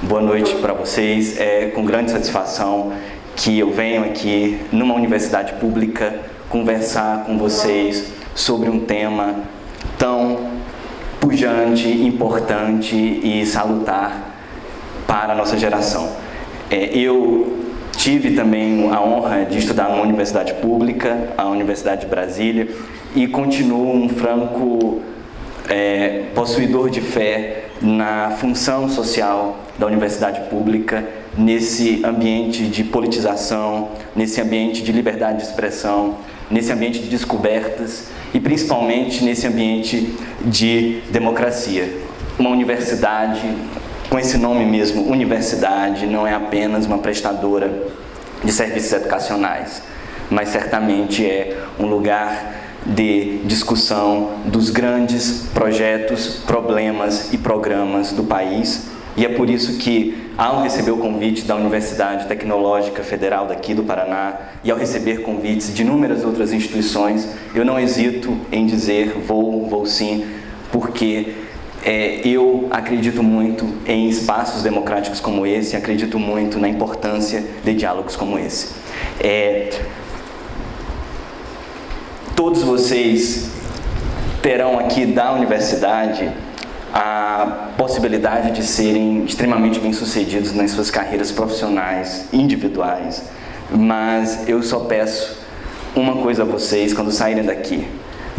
Boa noite para vocês. É com grande satisfação que eu venho aqui numa universidade pública conversar com vocês sobre um tema tão pujante, importante e salutar para a nossa geração. Eu tive também a honra de estudar numa universidade pública, a Universidade de Brasília, e continuo um franco possuidor de fé na função social da universidade pública, nesse ambiente de politização, nesse ambiente de liberdade de expressão, nesse ambiente de descobertas e principalmente nesse ambiente de democracia. Uma universidade, com esse nome mesmo, universidade, não é apenas uma prestadora de serviços educacionais, mas certamente é um lugar de discussão dos grandes projetos, problemas e programas do país. E é por isso que, ao receber o convite da Universidade Tecnológica Federal daqui do Paraná e ao receber convites de inúmeras outras instituições, eu não hesito em dizer vou sim, porque eu acredito muito em espaços democráticos como esse, acredito muito na importância de diálogos como esse. Todos vocês terão aqui da universidade a possibilidade de serem extremamente bem-sucedidos nas suas carreiras profissionais, individuais, mas eu só peço uma coisa a vocês quando saírem daqui: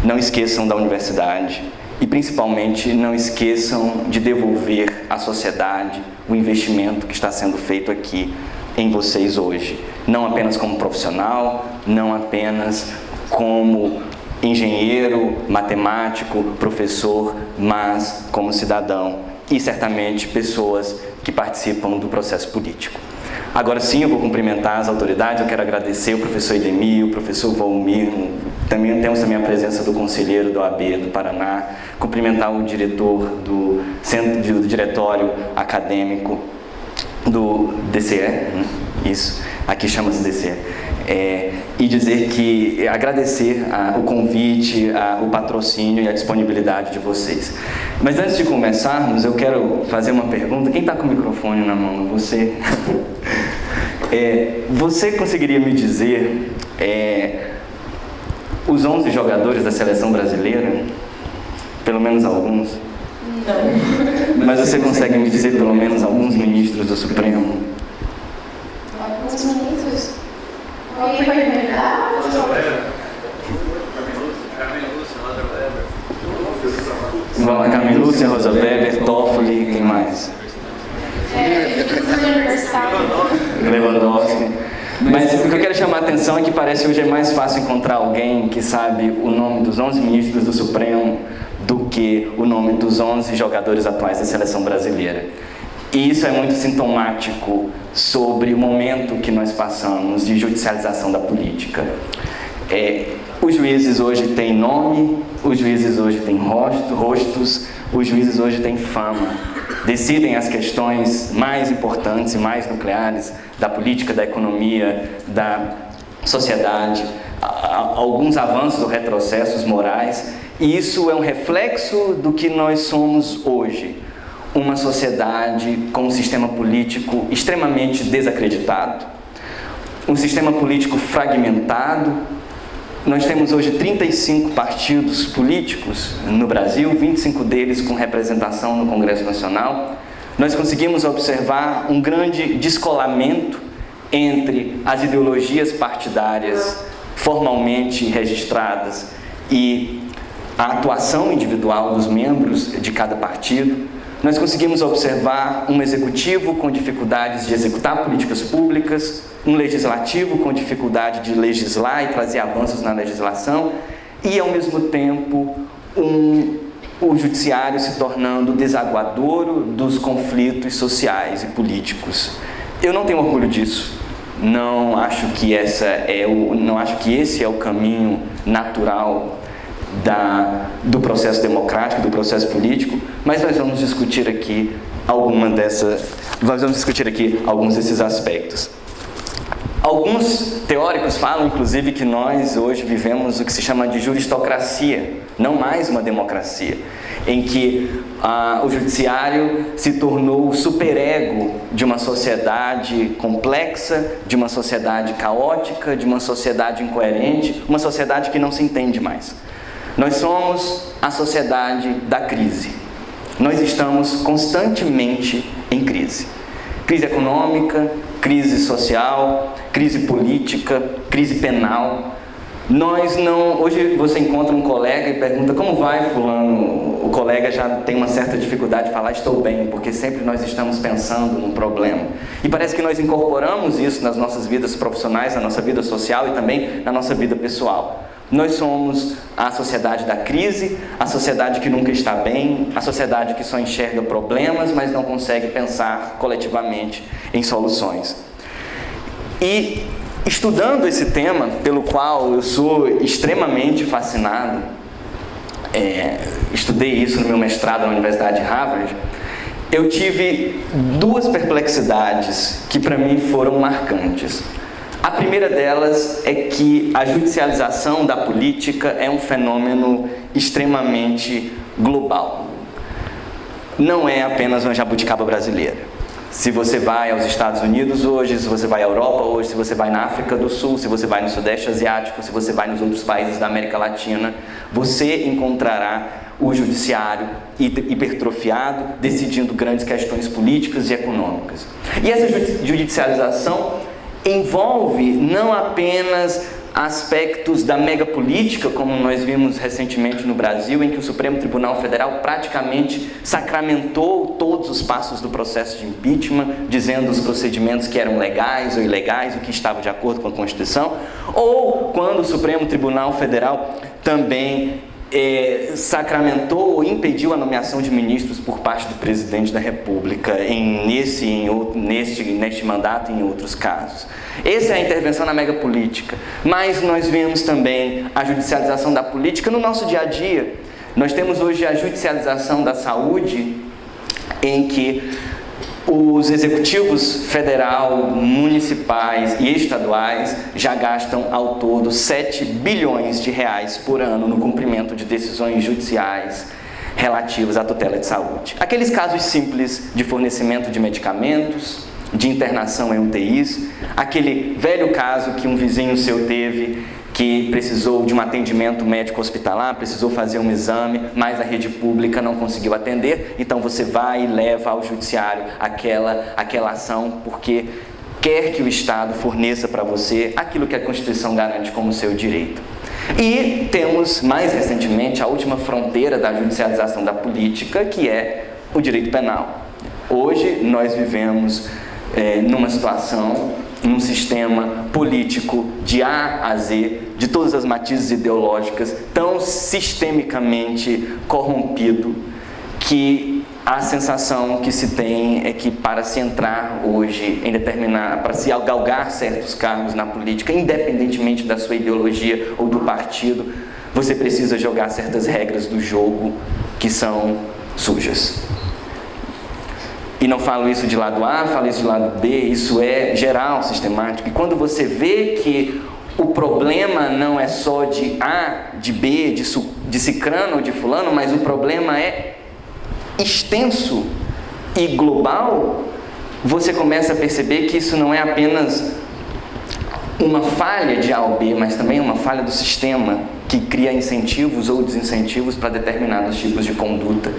não esqueçam da universidade e principalmente não esqueçam de devolver à sociedade o investimento que está sendo feito aqui em vocês hoje, não apenas como profissional, não apenas como engenheiro, matemático, professor, mas como cidadão e certamente pessoas que participam do processo político. Agora sim, eu vou cumprimentar as autoridades. Eu quero agradecer o professor Edemir, o professor Valmir, temos também a presença do conselheiro da OAB do Paraná, cumprimentar o diretor do diretório acadêmico do DCE, isso, aqui chama-se DCE. E dizer que agradecer o convite, o patrocínio e a disponibilidade de vocês. Mas antes de começarmos, eu quero fazer uma pergunta. Quem está com o microfone na mão? Você? Você conseguiria me dizer os 11 jogadores da seleção brasileira? Pelo menos alguns? Não. Mas você consegue me dizer pelo menos alguns ministros do Supremo? Alguns ministros? Alguém pode me ajudar? Vamos lá, Carmen Lúcia, Rosa Weber, Toffoli, quem mais? Lewandowski. Mas o que eu quero chamar a atenção é que parece que hoje é mais fácil encontrar alguém que sabe o nome dos 11 ministros do Supremo do que o nome dos 11 jogadores atuais da seleção brasileira. E isso é muito sintomático sobre o momento que nós passamos de judicialização da política. Os juízes hoje têm nome, os juízes hoje têm rostos, os juízes hoje têm fama. Decidem as questões mais importantes e mais nucleares da política, da economia, da sociedade, alguns avanços ou retrocessos morais. E isso é um reflexo do que nós somos hoje. Uma sociedade com um sistema político extremamente desacreditado, um sistema político fragmentado. Nós temos hoje 35 partidos políticos no Brasil, 25 deles com representação no Congresso Nacional. Nós conseguimos observar um grande descolamento entre as ideologias partidárias formalmente registradas e a atuação individual dos membros de cada partido. Nós conseguimos observar um executivo com dificuldades de executar políticas públicas, um legislativo com dificuldade de legislar e trazer avanços na legislação, e ao mesmo tempo o judiciário se tornando desaguadouro dos conflitos sociais e políticos. Eu não tenho orgulho disso. Não acho que esse é o caminho natural do processo democrático, do processo político, mas nós vamos discutir aqui alguns desses aspectos. Alguns teóricos falam, inclusive, que nós hoje vivemos o que se chama de juristocracia, não mais uma democracia, em que o judiciário se tornou o superego de uma sociedade complexa, de uma sociedade caótica, de uma sociedade incoerente, uma sociedade que não se entende mais. Nós somos a sociedade da crise. Nós estamos constantemente em crise. Crise econômica, crise social, crise política, crise penal. Hoje você encontra um colega e pergunta: como vai fulano? O colega já tem uma certa dificuldade de falar estou bem, porque sempre nós estamos pensando num problema. E parece que nós incorporamos isso nas nossas vidas profissionais, na nossa vida social e também na nossa vida pessoal. Nós somos a sociedade da crise, a sociedade que nunca está bem, a sociedade que só enxerga problemas, mas não consegue pensar coletivamente em soluções. E estudando esse tema, pelo qual eu sou extremamente fascinado, estudei isso no meu mestrado na Universidade de Harvard, eu tive duas perplexidades que para mim foram marcantes. A primeira delas é que a judicialização da política é um fenômeno extremamente global. Não é apenas uma jabuticaba brasileira. Se você vai aos Estados Unidos hoje, se você vai à Europa hoje, se você vai na África do Sul, se você vai no Sudeste Asiático, se você vai nos outros países da América Latina, você encontrará o judiciário hipertrofiado, decidindo grandes questões políticas e econômicas. E essa judicialização envolve não apenas aspectos da megapolítica, como nós vimos recentemente no Brasil, em que o Supremo Tribunal Federal praticamente sacramentou todos os passos do processo de impeachment, dizendo os procedimentos que eram legais ou ilegais, o que estava de acordo com a Constituição, ou quando o Supremo Tribunal Federal também sacramentou ou impediu a nomeação de ministros por parte do presidente da República neste mandato e em outros casos. Essa é a intervenção na megapolítica. Mas nós vemos também a judicialização da política no nosso dia a dia. Nós temos hoje a judicialização da saúde, em que os executivos federal, municipais e estaduais já gastam ao todo 7 bilhões de reais por ano no cumprimento de decisões judiciais relativas à tutela de saúde. Aqueles casos simples de fornecimento de medicamentos, de internação em UTIs, aquele velho caso que um vizinho seu teve, que precisou de um atendimento médico hospitalar, precisou fazer um exame, mas a rede pública não conseguiu atender, então você vai e leva ao judiciário aquela ação, porque quer que o Estado forneça para você aquilo que a Constituição garante como seu direito. E temos, mais recentemente, a última fronteira da judicialização da política, que é o direito penal. Hoje nós vivemos numa situação, num sistema político de A a Z, de todas as matizes ideológicas, tão sistemicamente corrompido, que a sensação que se tem é que para se entrar hoje para se galgar certos cargos na política, independentemente da sua ideologia ou do partido, você precisa jogar certas regras do jogo que são sujas. E não falo isso de lado A, falo isso de lado B, isso é geral, sistemático. E quando você vê que o problema não é só de A, de B, de cicrano ou de fulano, mas o problema é extenso e global, você começa a perceber que isso não é apenas uma falha de A ou B, mas também uma falha do sistema que cria incentivos ou desincentivos para determinados tipos de conduta.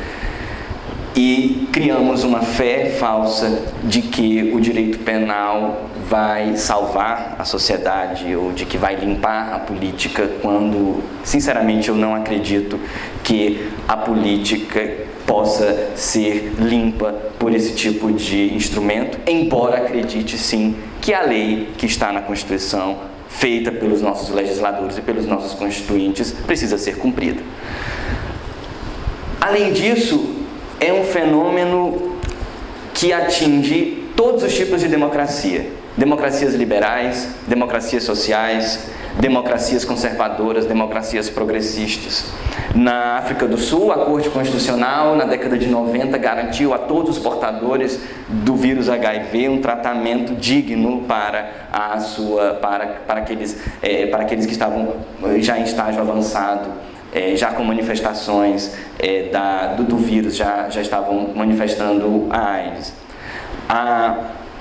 E criamos uma fé falsa de que o direito penal vai salvar a sociedade ou de que vai limpar a política, quando, sinceramente, eu não acredito que a política possa ser limpa por esse tipo de instrumento, embora acredite sim que a lei que está na Constituição, feita pelos nossos legisladores e pelos nossos constituintes, precisa ser cumprida. Além disso, é um fenômeno que atinge todos os tipos de democracia. Democracias liberais, democracias sociais, democracias conservadoras, democracias progressistas. Na África do Sul, a Corte Constitucional, na década de 90, garantiu a todos os portadores do vírus HIV um tratamento digno para aqueles que estavam já em estágio avançado, já com manifestações do vírus, já estavam manifestando a AIDS.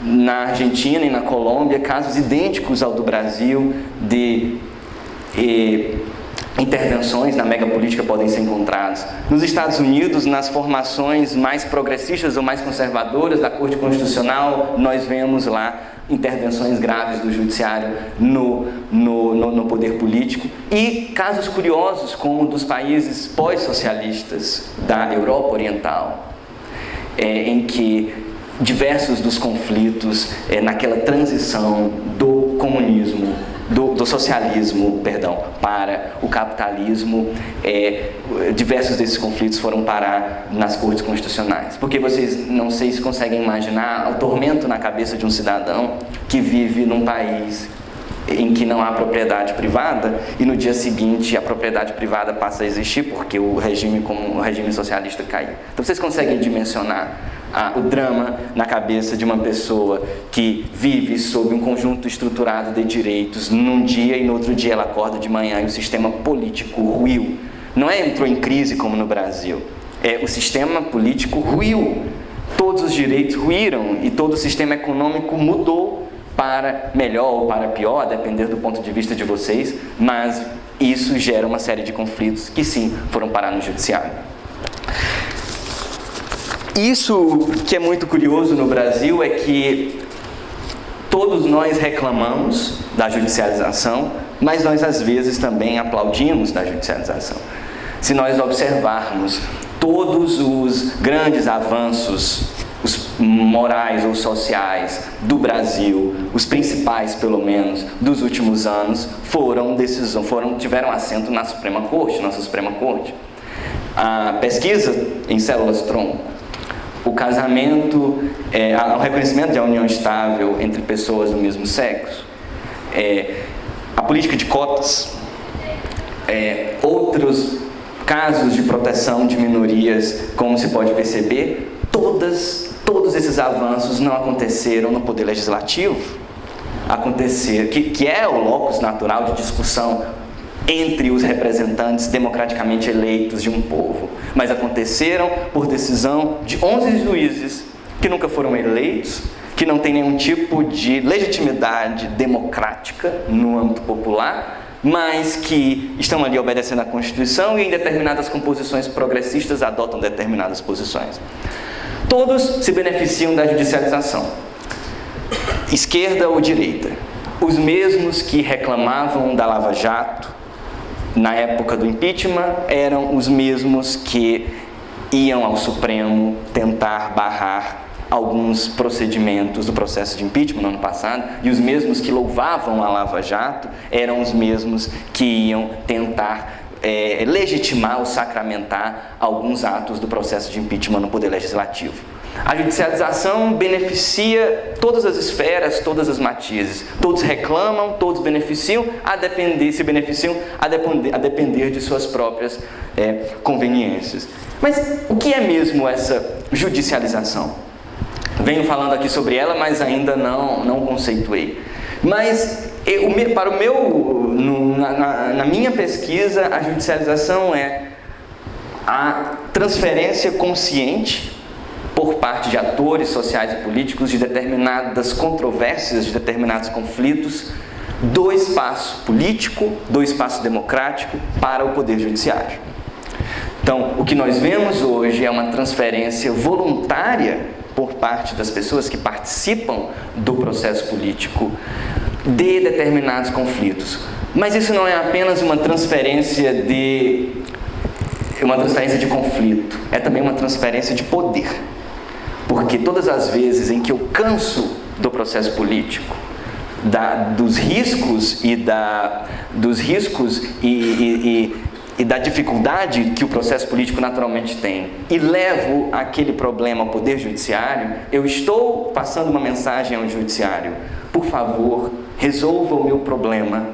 Na Argentina e na Colômbia, casos idênticos ao do Brasil de intervenções na megapolítica podem ser encontrados. Nos Estados Unidos, nas formações mais progressistas ou mais conservadoras da Corte Constitucional, nós vemos lá intervenções graves do judiciário no poder político, e casos curiosos como dos países pós-socialistas da Europa Oriental, em que diversos dos conflitos naquela transição do comunismo, do socialismo, para o capitalismo, diversos desses conflitos foram parar nas cortes constitucionais. Porque vocês, não sei se conseguem imaginar o tormento na cabeça de um cidadão que vive num país em que não há propriedade privada e no dia seguinte a propriedade privada passa a existir porque o regime socialista caiu. Então vocês conseguem dimensionar o drama na cabeça de uma pessoa que vive sob um conjunto estruturado de direitos num dia e no outro dia ela acorda de manhã e o sistema político ruiu. Não entrou em crise como no Brasil, o sistema político ruiu, todos os direitos ruíram e todo o sistema econômico mudou para melhor ou para pior, a depender do ponto de vista de vocês, mas isso gera uma série de conflitos que sim, foram parar no judiciário. Isso que é muito curioso no Brasil é que todos nós reclamamos da judicialização, mas nós às vezes também aplaudimos da judicialização. Se nós observarmos todos os grandes avanços, os morais ou sociais do Brasil, os principais pelo menos, dos últimos anos, tiveram assento na Suprema Corte, nossa Suprema Corte. A pesquisa em células-tronco, o casamento, o reconhecimento de uma união estável entre pessoas do mesmo sexo, a política de cotas, outros casos de proteção de minorias, como se pode perceber, todos esses avanços não aconteceram no Poder Legislativo, que é o locus natural de discussão entre os representantes democraticamente eleitos de um povo, mas aconteceram por decisão de 11 juízes que nunca foram eleitos, que não têm nenhum tipo de legitimidade democrática no âmbito popular, mas que estão ali obedecendo à Constituição e em determinadas composições progressistas adotam determinadas posições. Todos se beneficiam da judicialização, esquerda ou direita. Os mesmos que reclamavam da Lava Jato na época do impeachment eram os mesmos que iam ao Supremo tentar barrar alguns procedimentos do processo de impeachment no ano passado, e os mesmos que louvavam a Lava Jato eram os mesmos que iam tentar legitimar ou sacramentar alguns atos do processo de impeachment no Poder Legislativo. A judicialização beneficia todas as esferas, todas as matizes. Todos reclamam, todos se beneficiam a depender de suas próprias conveniências. Mas o que é mesmo essa judicialização? Venho falando aqui sobre ela, mas ainda não conceituei. Mas na minha pesquisa, a judicialização é a transferência consciente por parte de atores sociais e políticos de determinadas controvérsias, de determinados conflitos, do espaço político, do espaço democrático para o Poder Judiciário. Então, o que nós vemos hoje é uma transferência voluntária por parte das pessoas que participam do processo político de determinados conflitos. Mas isso não é apenas uma transferência de conflito, é também uma transferência de poder. Porque todas as vezes em que eu canso do processo político, dos riscos e da dificuldade que o processo político naturalmente tem, e levo aquele problema ao Poder Judiciário, eu estou passando uma mensagem ao Judiciário: por favor, resolva o meu problema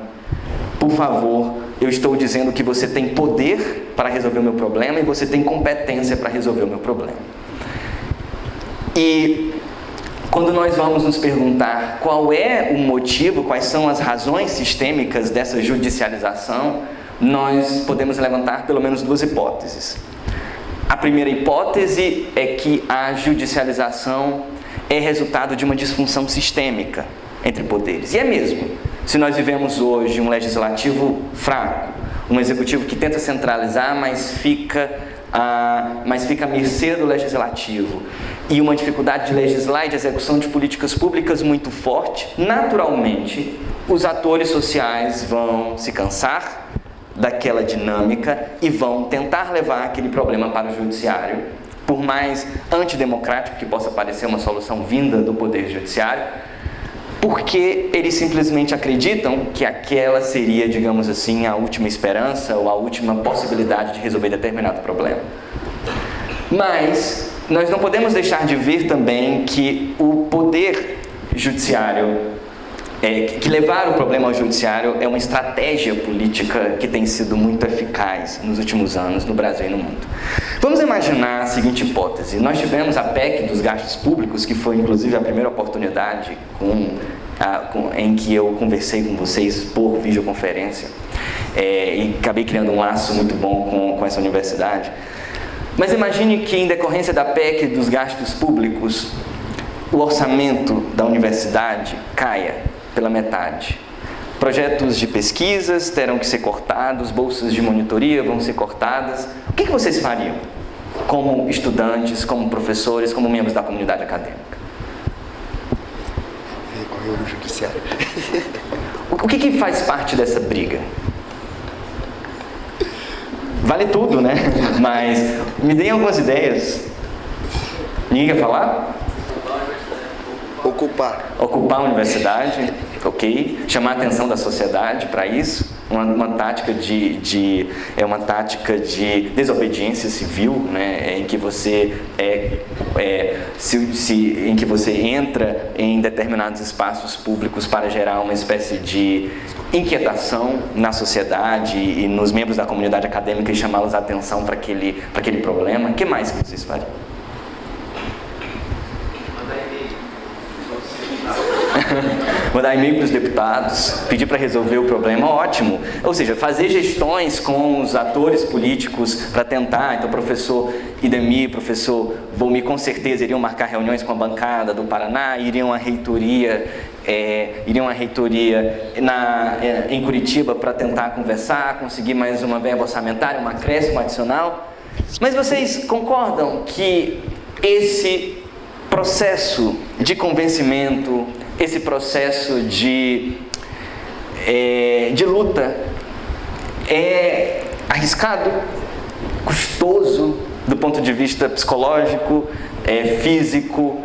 por favor, eu estou dizendo que você tem poder para resolver o meu problema e você tem competência para resolver o meu problema. E quando nós vamos nos perguntar qual é o motivo, quais são as razões sistêmicas dessa judicialização, nós podemos levantar pelo menos duas hipóteses. A primeira hipótese é que a judicialização é resultado de uma disfunção sistêmica entre poderes. E é mesmo. Se nós vivemos hoje um legislativo fraco, um executivo que tenta centralizar, mas fica à mercê do legislativo, e uma dificuldade de legislar e de execução de políticas públicas muito forte, naturalmente, os atores sociais vão se cansar daquela dinâmica e vão tentar levar aquele problema para o judiciário. Por mais antidemocrático que possa parecer uma solução vinda do poder judiciário, porque eles simplesmente acreditam que aquela seria, digamos assim, a última esperança ou a última possibilidade de resolver determinado problema. Mas nós não podemos deixar de ver também que o poder judiciário, que levar o problema ao judiciário é uma estratégia política que tem sido muito eficaz nos últimos anos no Brasil e no mundo. Vamos imaginar a seguinte hipótese. Nós tivemos a PEC dos gastos públicos, que foi inclusive a primeira oportunidade em que eu conversei com vocês por videoconferência, e acabei criando um laço muito bom com essa universidade. Mas imagine que, em decorrência da PEC dos gastos públicos, o orçamento da universidade caia pela metade. Projetos de pesquisas terão que ser cortados, bolsas de monitoria vão ser cortadas. O que vocês fariam como estudantes, como professores, como membros da comunidade acadêmica? Recorreu no judiciário. O que faz parte dessa briga? Vale tudo, né? Mas me deem algumas ideias. Ninguém quer falar? Ocupar a universidade, ok? Chamar a atenção da sociedade para isso. Uma tática de desobediência civil, né? Em que você em que você entra em determinados espaços públicos para gerar uma espécie de inquietação na sociedade e nos membros da comunidade acadêmica e chamá-los a atenção para aquele problema. O que mais que vocês fariam? Mandar e-mail para os deputados, pedir para resolver o problema, ótimo. Ou seja, fazer gestões com os atores políticos para tentar. Então, o professor Idemir, professor Volmir, com certeza iriam marcar reuniões com a bancada do Paraná, iriam à reitoria em Curitiba para tentar conversar, conseguir mais uma verba orçamentária, um acréscimo adicional. Mas vocês concordam que esse processo de convencimento, esse processo de luta é arriscado, custoso do ponto de vista psicológico, físico,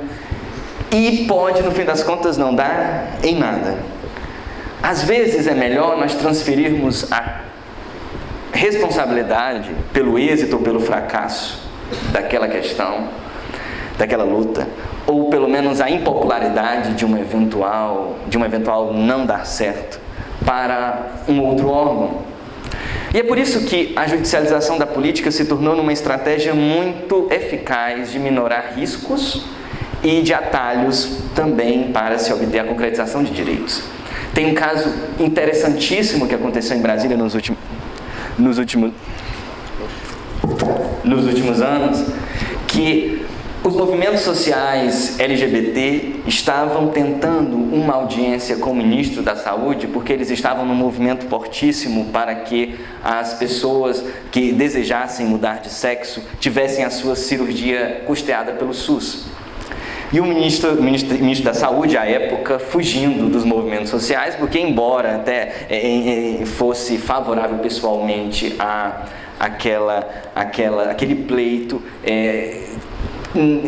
e pode, no fim das contas, não dar em nada. Às vezes é melhor nós transferirmos a responsabilidade pelo êxito ou pelo fracasso daquela questão, daquela luta, ou pelo menos a impopularidade de um eventual não dar certo, para um outro órgão. E é por isso que a judicialização da política se tornou numa estratégia muito eficaz de minorar riscos e de atalhos também para se obter a concretização de direitos. Tem um caso interessantíssimo que aconteceu em Brasília nos últimos anos, que os movimentos sociais LGBT estavam tentando uma audiência com o ministro da Saúde, porque eles estavam num movimento fortíssimo para que as pessoas que desejassem mudar de sexo tivessem a sua cirurgia custeada pelo SUS. E o ministro da Saúde, à época, fugindo dos movimentos sociais, porque embora até fosse favorável pessoalmente aquele pleito,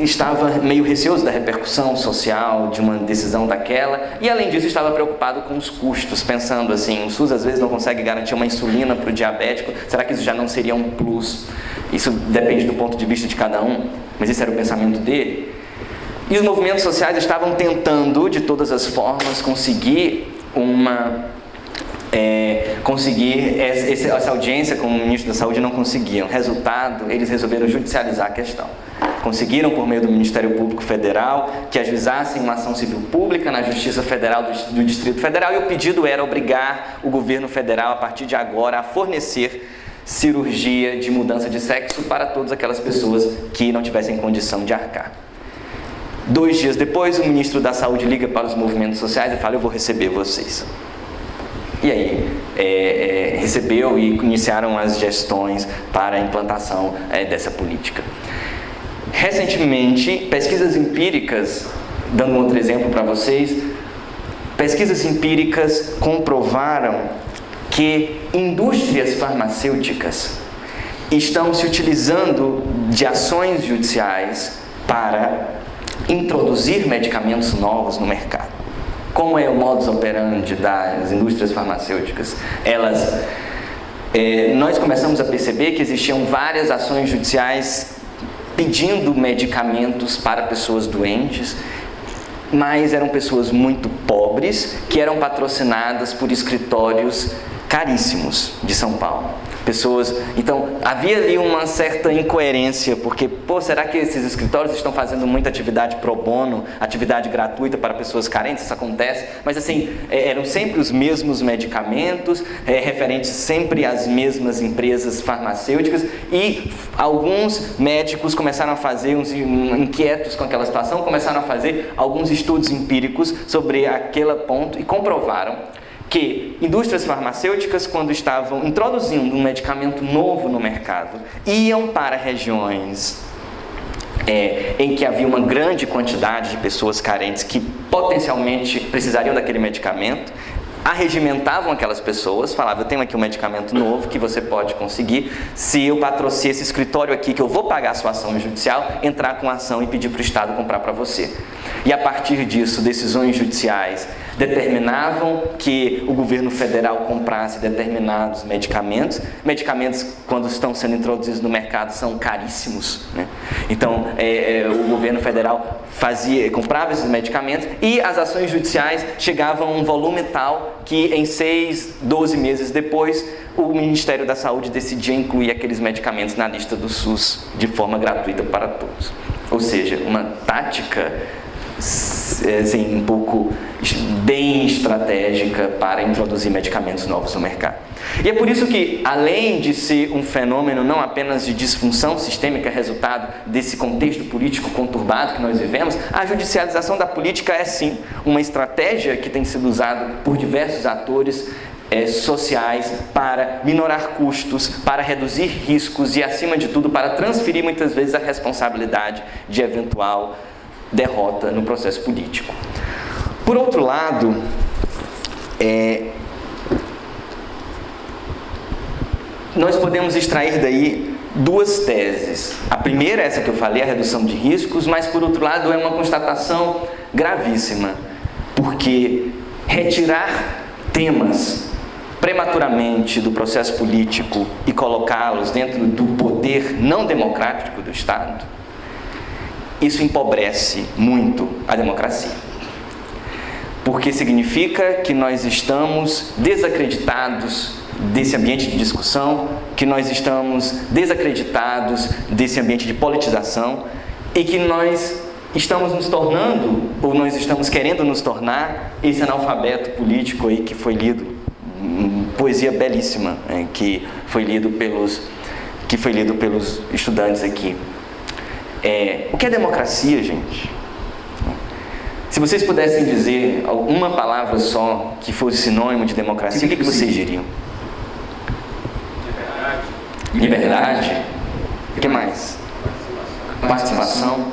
estava meio receoso da repercussão social de uma decisão daquela, e além disso estava preocupado com os custos, pensando assim, o SUS às vezes não consegue garantir uma insulina para o diabético, será que isso já não seria um plus? Isso depende do ponto de vista de cada um, mas esse era o pensamento dele. E os movimentos sociais estavam tentando, de todas as formas, conseguir conseguir essa audiência com o ministro da Saúde, não conseguiam. Resultado, eles resolveram judicializar a questão. Conseguiram, por meio do Ministério Público Federal, que ajuizassem uma ação civil pública na Justiça Federal do Distrito Federal, e o pedido era obrigar o governo federal, a partir de agora, a fornecer cirurgia de mudança de sexo para todas aquelas pessoas que não tivessem condição de arcar. 2 dias depois, o ministro da Saúde liga para os movimentos sociais e fala: eu vou receber vocês. E aí, recebeu e iniciaram as gestões para a implantação dessa política. Recentemente, pesquisas empíricas, dando um outro exemplo para vocês, pesquisas empíricas comprovaram que indústrias farmacêuticas estão se utilizando de ações judiciais para introduzir medicamentos novos no mercado. Como é o modus operandi das indústrias farmacêuticas? Nós começamos a perceber que existiam várias ações judiciais pedindo medicamentos para pessoas doentes, mas eram pessoas muito pobres que eram patrocinadas por escritórios caríssimos de São Paulo. Então, havia ali uma certa incoerência, porque, será que esses escritórios estão fazendo muita atividade pro bono, atividade gratuita para pessoas carentes? Isso acontece, mas assim, eram sempre os mesmos medicamentos, referentes sempre às mesmas empresas farmacêuticas, e alguns médicos começaram a fazer, inquietos com aquela situação, começaram a fazer alguns estudos empíricos sobre aquele ponto e comprovaram que indústrias farmacêuticas, quando estavam introduzindo um medicamento novo no mercado, iam para regiões em que havia uma grande quantidade de pessoas carentes que potencialmente precisariam daquele medicamento, arregimentavam aquelas pessoas, falavam: eu tenho aqui um medicamento novo que você pode conseguir se eu patrocinar esse escritório aqui, que eu vou pagar a sua ação judicial, entrar com a ação e pedir para o Estado comprar para você. E a partir disso, decisões judiciais determinavam que o governo federal comprasse determinados medicamentos. Medicamentos, quando estão sendo introduzidos no mercado, são caríssimos, né? Então, o governo federal comprava esses medicamentos, e as ações judiciais chegavam a um volume tal que em 6, 12 meses depois, o Ministério da Saúde decidia incluir aqueles medicamentos na lista do SUS de forma gratuita para todos. Ou seja, uma tática assim, um pouco bem estratégica para introduzir medicamentos novos no mercado. E é por isso que, além de ser um fenômeno não apenas de disfunção sistêmica, resultado desse contexto político conturbado que nós vivemos, a judicialização da política é sim uma estratégia que tem sido usada por diversos atores sociais para minorar custos, para reduzir riscos e, acima de tudo, para transferir muitas vezes a responsabilidade de eventual derrota no processo político. Por outro lado, nós podemos extrair daí 2 teses. A primeira, essa que eu falei, a redução de riscos, mas por outro lado é uma constatação gravíssima, porque retirar temas prematuramente do processo político e colocá-los dentro do poder não democrático do Estado, isso empobrece muito a democracia. Porque significa que nós estamos desacreditados desse ambiente de discussão, que nós estamos desacreditados desse ambiente de politização, e que nós estamos nos tornando, ou nós estamos querendo nos tornar, esse analfabeto político aí que foi lido, poesia belíssima, que foi lido pelos estudantes aqui. O que é democracia, gente? Se vocês pudessem dizer uma palavra só que fosse sinônimo de democracia, o que vocês diriam? Liberdade. O que mais? Participação.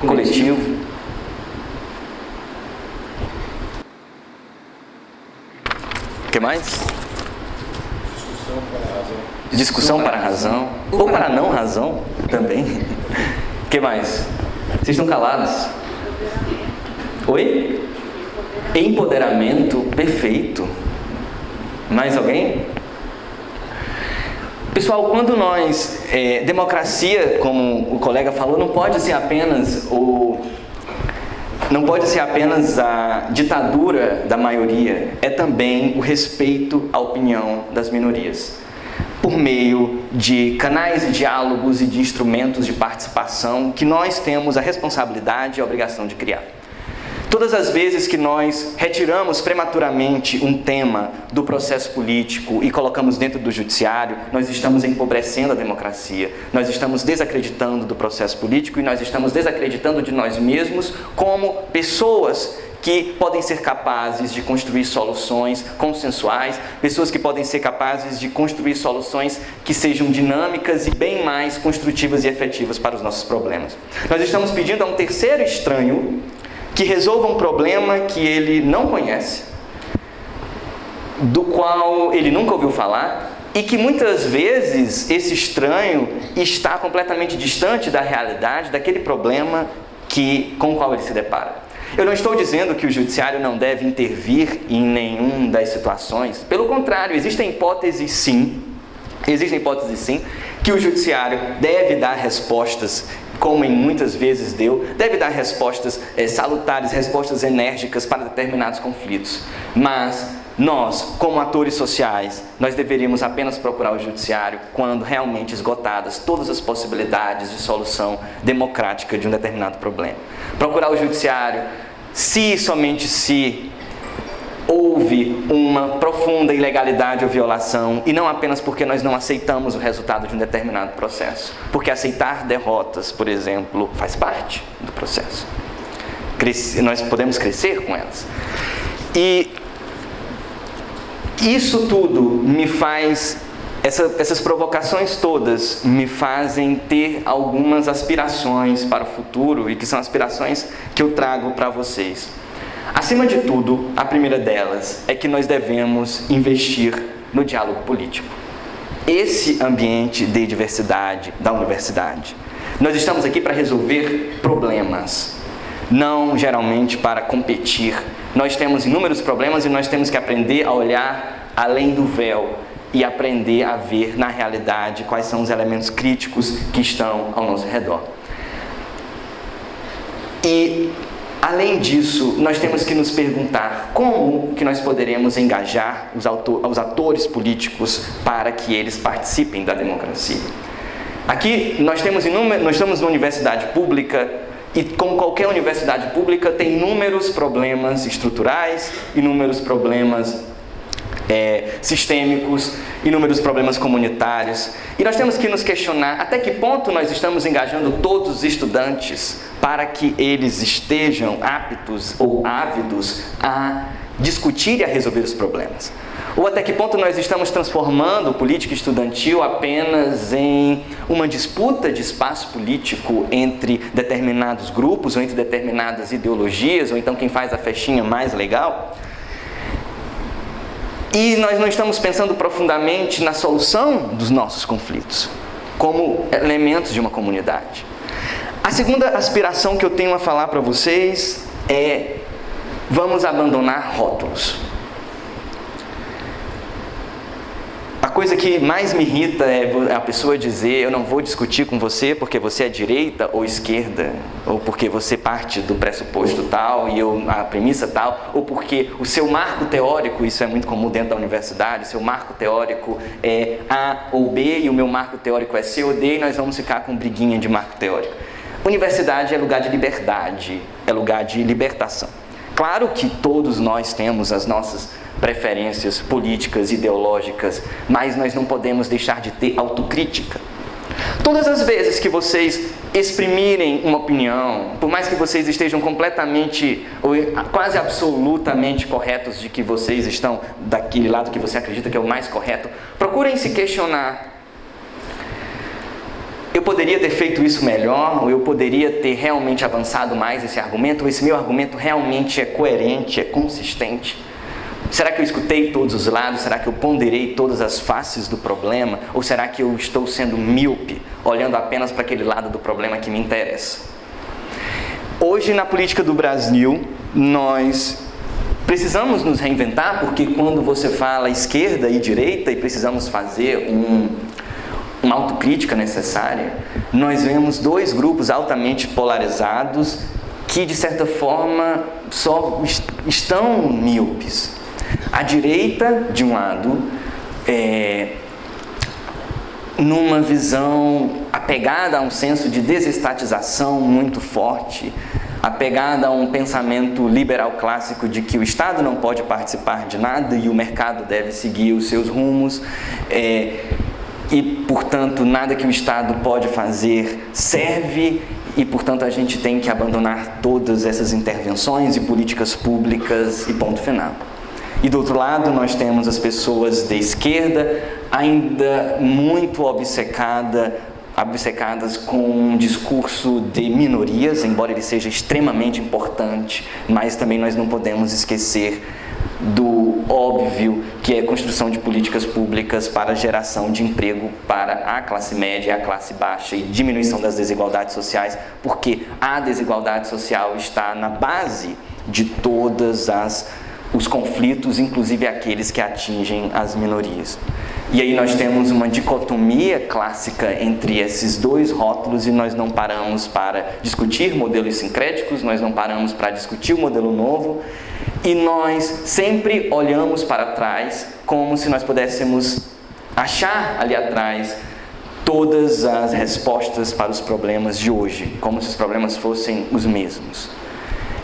Coletivo. O que mais? Discussão para a razão. Ou para a não razão também. O que mais? Vocês estão calados? Oi? Empoderamento, perfeito. Mais alguém? Pessoal, quando nós... democracia, como o colega falou, não pode ser apenas não pode ser apenas a ditadura da maioria, é também o respeito à opinião das minorias, por meio de canais de diálogos e de instrumentos de participação que nós temos a responsabilidade e a obrigação de criar. Todas as vezes que nós retiramos prematuramente um tema do processo político e colocamos dentro do judiciário, nós estamos empobrecendo a democracia, nós estamos desacreditando do processo político e nós estamos desacreditando de nós mesmos como pessoas que podem ser capazes de construir soluções consensuais, pessoas que podem ser capazes de construir soluções que sejam dinâmicas e bem mais construtivas e efetivas para os nossos problemas. Nós estamos pedindo a um terceiro estranho que resolva um problema que ele não conhece, do qual ele nunca ouviu falar e que muitas vezes esse estranho está completamente distante da realidade daquele problema com o qual ele se depara. Eu não estou dizendo que o judiciário não deve intervir em nenhuma das situações. Pelo contrário, existem hipóteses sim, que o judiciário deve dar respostas, como em muitas vezes deu, deve dar respostas salutares, respostas enérgicas para determinados conflitos. Mas nós, como atores sociais, nós deveríamos apenas procurar o judiciário quando realmente esgotadas todas as possibilidades de solução democrática de um determinado problema. Procurar o judiciário somente se houve uma profunda ilegalidade ou violação, e não apenas porque nós não aceitamos o resultado de um determinado processo. Porque aceitar derrotas, por exemplo, faz parte do processo. Nós podemos crescer com elas. E isso tudo me faz, essas provocações todas me fazem ter algumas aspirações para o futuro, e que são aspirações que eu trago para vocês. Acima de tudo, a primeira delas é que nós devemos investir no diálogo político. Esse ambiente de diversidade da universidade. Nós estamos aqui para resolver problemas, não geralmente para competir. Nós temos inúmeros problemas e nós temos que aprender a olhar além do véu e aprender a ver na realidade quais são os elementos críticos que estão ao nosso redor. E além disso, nós temos que nos perguntar como que nós poderemos engajar os atores políticos para que eles participem da democracia. Aqui nós estamos numa universidade pública e, como qualquer universidade pública, tem inúmeros problemas estruturais, inúmeros problemas sistêmicos, inúmeros problemas comunitários. E nós temos que nos questionar até que ponto nós estamos engajando todos os estudantes para que eles estejam aptos ou ávidos a discutir e a resolver os problemas. Ou até que ponto nós estamos transformando política estudantil apenas em uma disputa de espaço político entre determinados grupos ou entre determinadas ideologias, ou então quem faz a festinha mais legal. E nós não estamos pensando profundamente na solução dos nossos conflitos, como elementos de uma comunidade. A segunda aspiração que eu tenho a falar para vocês é: vamos abandonar rótulos. A coisa que mais me irrita é a pessoa dizer: eu não vou discutir com você porque você é direita ou esquerda, ou porque você parte do pressuposto tal e a premissa tal, ou porque o seu marco teórico, isso é muito comum dentro da universidade, o seu marco teórico é A ou B e o meu marco teórico é C ou D, e nós vamos ficar com briguinha de marco teórico. Universidade é lugar de liberdade, é lugar de libertação. Claro que todos nós temos as nossas preferências políticas, ideológicas, mas nós não podemos deixar de ter autocrítica. Todas as vezes que vocês exprimirem uma opinião, por mais que vocês estejam completamente, ou quase absolutamente corretos de que vocês estão daquele lado que você acredita que é o mais correto, procurem se questionar: eu poderia ter feito isso melhor, ou eu poderia ter realmente avançado mais esse argumento, ou esse meu argumento realmente é coerente, é consistente? Será que eu escutei todos os lados? Será que eu ponderei todas as faces do problema? Ou será que eu estou sendo míope, olhando apenas para aquele lado do problema que me interessa? Hoje, na política do Brasil, nós precisamos nos reinventar, porque quando você fala esquerda e direita, e precisamos fazer uma autocrítica necessária, nós vemos dois grupos altamente polarizados que, de certa forma, só estão míopes. A direita, de um lado, numa visão apegada a um senso de desestatização muito forte, apegada a um pensamento liberal clássico de que o Estado não pode participar de nada e o mercado deve seguir os seus rumos, e, portanto, nada que o Estado pode fazer serve, e, portanto, a gente tem que abandonar todas essas intervenções e políticas públicas e ponto final. E, do outro lado, nós temos as pessoas de esquerda ainda muito obcecadas com um discurso de minorias, embora ele seja extremamente importante, mas também nós não podemos esquecer do óbvio que é a construção de políticas públicas para a geração de emprego para a classe média e a classe baixa e diminuição das desigualdades sociais, porque a desigualdade social está na base de todos os conflitos, inclusive aqueles que atingem as minorias. E aí nós temos uma dicotomia clássica entre esses dois rótulos e nós não paramos para discutir modelos sincréticos, nós não paramos para discutir o modelo novo e nós sempre olhamos para trás como se nós pudéssemos achar ali atrás todas as respostas para os problemas de hoje, como se os problemas fossem os mesmos.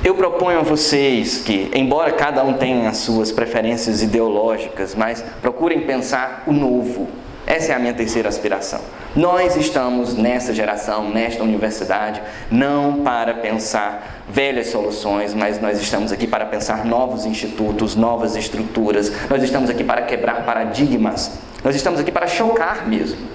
Eu proponho a vocês que, embora cada um tenha as suas preferências ideológicas, mas procurem pensar o novo. Essa é a minha terceira aspiração. Nós estamos nessa geração, nesta universidade, não para pensar velhas soluções, mas nós estamos aqui para pensar novos institutos, novas estruturas. Nós estamos aqui para quebrar paradigmas. Nós estamos aqui para chocar mesmo.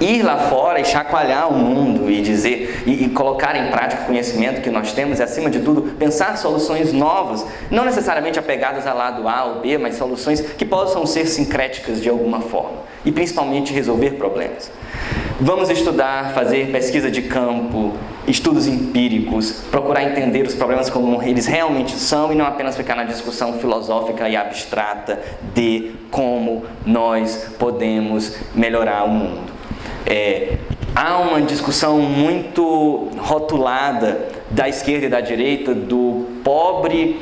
Ir lá fora e chacoalhar o mundo e dizer e colocar em prática o conhecimento que nós temos e, acima de tudo, pensar soluções novas, não necessariamente apegadas a lado A ou B, mas soluções que possam ser sincréticas de alguma forma e, principalmente, resolver problemas. Vamos estudar, fazer pesquisa de campo, estudos empíricos, procurar entender os problemas como eles realmente são e não apenas ficar na discussão filosófica e abstrata de como nós podemos melhorar o mundo. Há uma discussão muito rotulada da esquerda e da direita do pobre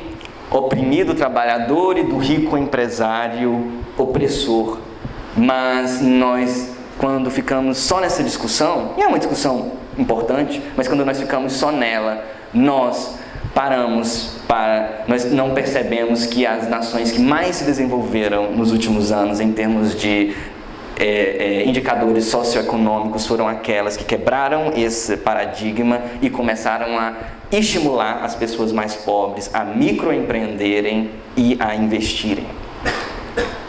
oprimido trabalhador e do rico empresário opressor. Mas nós, quando ficamos só nessa discussão, e é uma discussão importante, mas quando nós ficamos só nela, nós não percebemos que as nações que mais se desenvolveram nos últimos anos em termos de indicadores socioeconômicos foram aquelas que quebraram esse paradigma e começaram a estimular as pessoas mais pobres a microempreenderem e a investirem.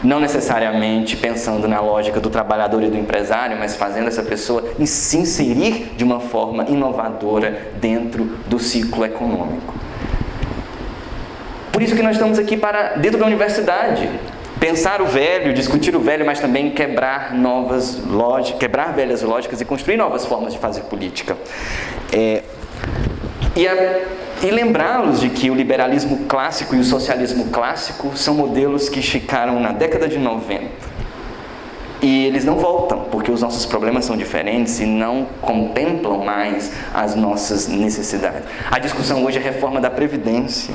Não necessariamente pensando na lógica do trabalhador e do empresário, mas fazendo essa pessoa se inserir de uma forma inovadora dentro do ciclo econômico. Por isso que nós estamos aqui dentro da universidade. Pensar o velho, discutir o velho, mas também quebrar velhas lógicas e construir novas formas de fazer política. E lembrá-los de que o liberalismo clássico e o socialismo clássico são modelos que ficaram na década de 90. E eles não voltam, porque os nossos problemas são diferentes e não contemplam mais as nossas necessidades. A discussão hoje é a reforma da Previdência,